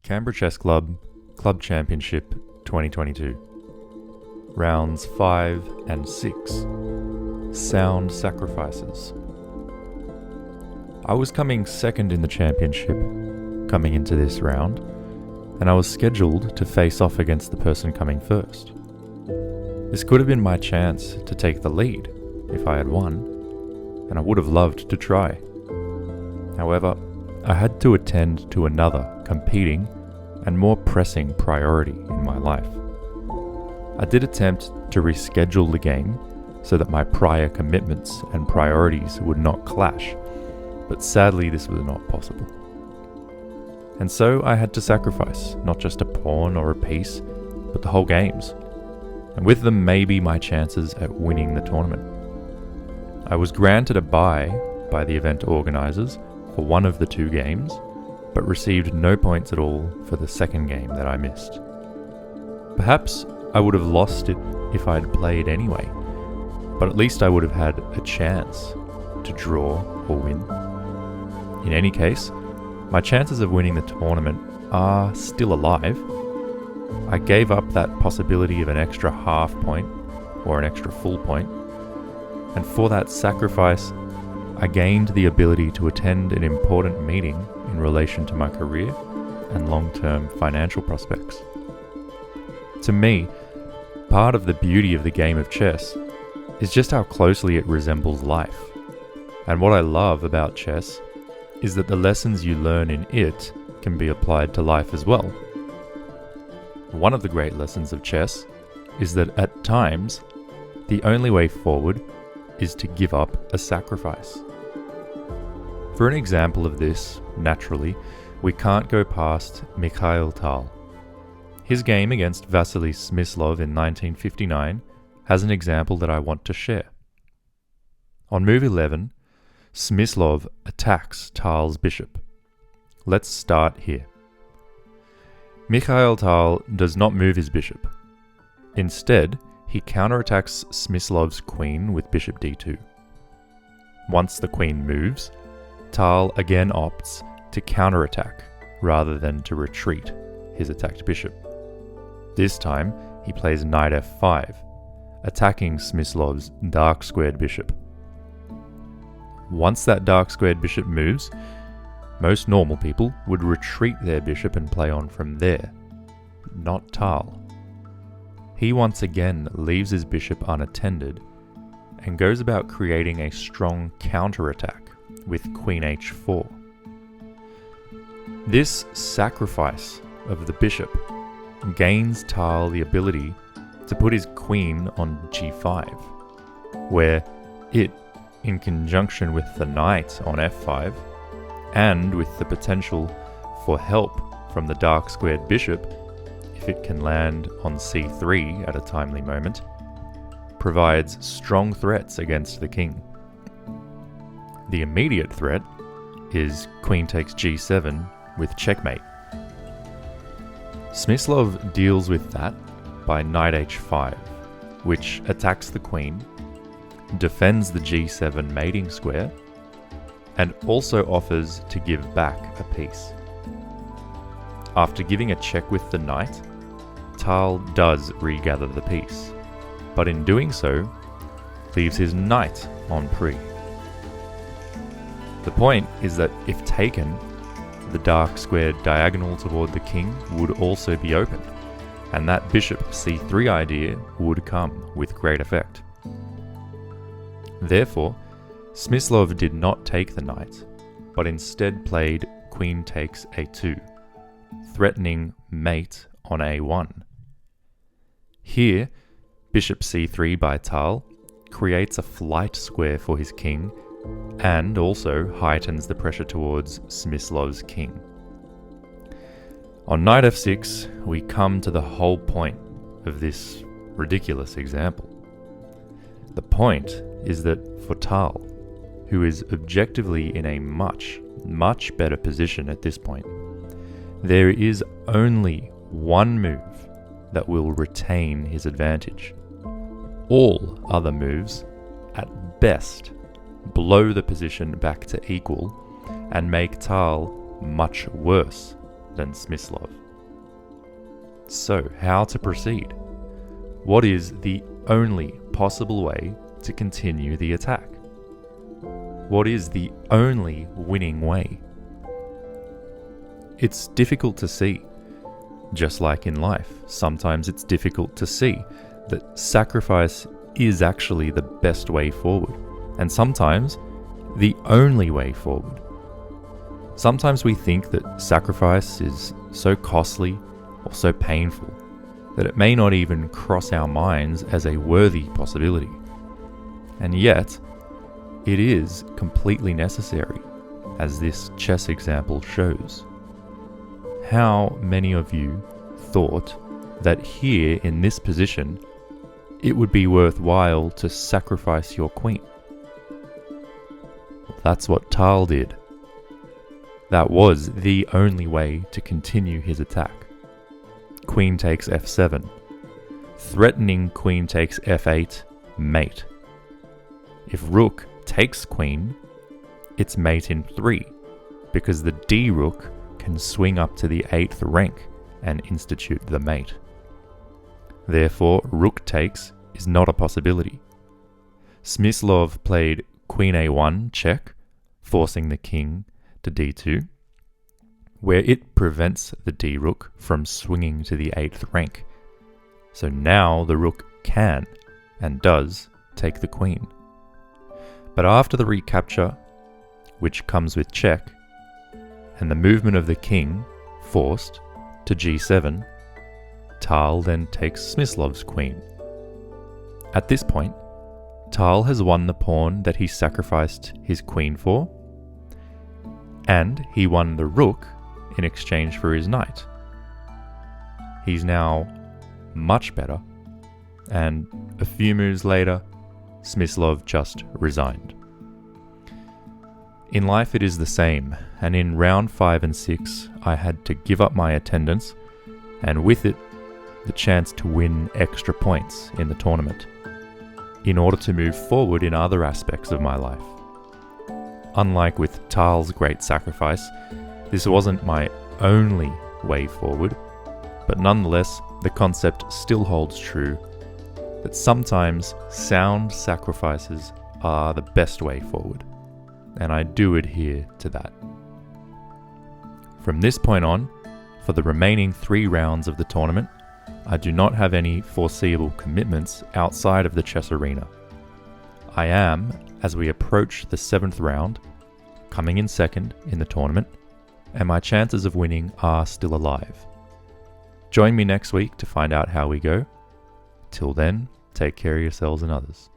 Canberra Chess Club, Club Championship 2022. Rounds 5 and 6. Sound Sacrifices. I was coming second in the championship coming into this round, and I was scheduled to face off against the person coming first. This could have been my chance to take the lead if I had won, and I would have loved to try. However, I had to attend to another competing and more pressing priority in my life. I did attempt to reschedule the game so that my prior commitments and priorities would not clash, but sadly this was not possible. And so I had to sacrifice not just a pawn or a piece, but the whole games, and with them maybe my chances at winning the tournament. I was granted a bye by the event organisers for one of the two games, but received no points at all for the second game that I missed. Perhaps I would have lost it if I had played anyway, but at least I would have had a chance to draw or win. In any case, my chances of winning the tournament are still alive. I gave up that possibility of an extra half point or an extra full point, and for that sacrifice, I gained the ability to attend an important meeting in relation to my career and long-term financial prospects. To me, part of the beauty of the game of chess is just how closely it resembles life. And what I love about chess is that the lessons you learn in it can be applied to life as well. One of the great lessons of chess is that at times, the only way forward is to give up a sacrifice. For an example of this, naturally, we can't go past Mikhail Tal. His game against Vasily Smyslov in 1959 has an example that I want to share. On move 11, Smyslov attacks Tal's bishop. Let's start here. Mikhail Tal does not move his bishop. Instead, he counterattacks Smyslov's queen with bishop d2. Once the queen moves, Tal again opts to counterattack rather than to retreat his attacked bishop. This time, he plays knight f5, attacking Smyslov's dark-squared bishop. Once that dark-squared bishop moves, most normal people would retreat their bishop and play on from there. Not Tal. He once again leaves his bishop unattended and goes about creating a strong counterattack with queen h4. This sacrifice of the bishop gains Tal the ability to put his queen on g5, where it, in conjunction with the knight on f5, and with the potential for help from the dark-squared bishop, if it can land on c3 at a timely moment, provides strong threats against the king. The immediate threat is queen takes g7 with checkmate. Smyslov deals with that by knight h5, which attacks the queen, defends the g7 mating square, and also offers to give back a piece. After giving a check with the knight, Tal does regather the piece, but in doing so, leaves his knight on pre. The point is that if taken, the dark-squared diagonal toward the king would also be opened, and that bishop c3 idea would come with great effect. Therefore, Smyslov did not take the knight, but instead played queen takes a2, threatening mate on a1. Here, bishop c3 by Tal creates a flight square for his king and also heightens the pressure towards Smyslov's king. On knight f6, we come to the whole point of this ridiculous example. The point is that for Tal, who is objectively in a much, much better position at this point, there is only one move that will retain his advantage. All other moves, at best, blow the position back to equal and make Tal much worse than Smyslov. So, how to proceed? What is the only possible way to continue the attack? What is the only winning way? It's difficult to see. Just like in life, sometimes it's difficult to see that sacrifice is actually the best way forward, and sometimes the only way forward. Sometimes we think that sacrifice is so costly or so painful that it may not even cross our minds as a worthy possibility. And yet, it is completely necessary, as this chess example shows. How many of you thought that here in this position, it would be worthwhile to sacrifice your queen? That's what Tal did. That was the only way to continue his attack. Queen takes f7. Threatening queen takes f8, mate. If rook takes queen, it's mate in 3, because the d rook can swing up to the 8th rank and institute the mate. Therefore, rook takes is not a possibility. Smyslov played queen a1 check, forcing the king to d2, where it prevents the d rook from swinging to the 8th rank. So now the rook can, and does, take the queen. But after the recapture, which comes with check, and the movement of the king, forced, to g7, Tal then takes Smyslov's queen. At this point, Tal has won the pawn that he sacrificed his queen for, and he won the rook in exchange for his knight. He's now much better, and a few moves later, Smyslov just resigned. In life it is the same, and in round 5 and 6 I had to give up my attendance, and with it, the chance to win extra points in the tournament, in order to move forward in other aspects of my life. Unlike with Tal's great sacrifice, this wasn't my only way forward, but nonetheless, the concept still holds true that sometimes sound sacrifices are the best way forward, and I do adhere to that. From this point on, for the remaining 3 rounds of the tournament, I do not have any foreseeable commitments outside of the chess arena. I am, as we approach the 7th round, coming in second in the tournament, and my chances of winning are still alive. Join me next week to find out how we go. Till then, take care of yourselves and others.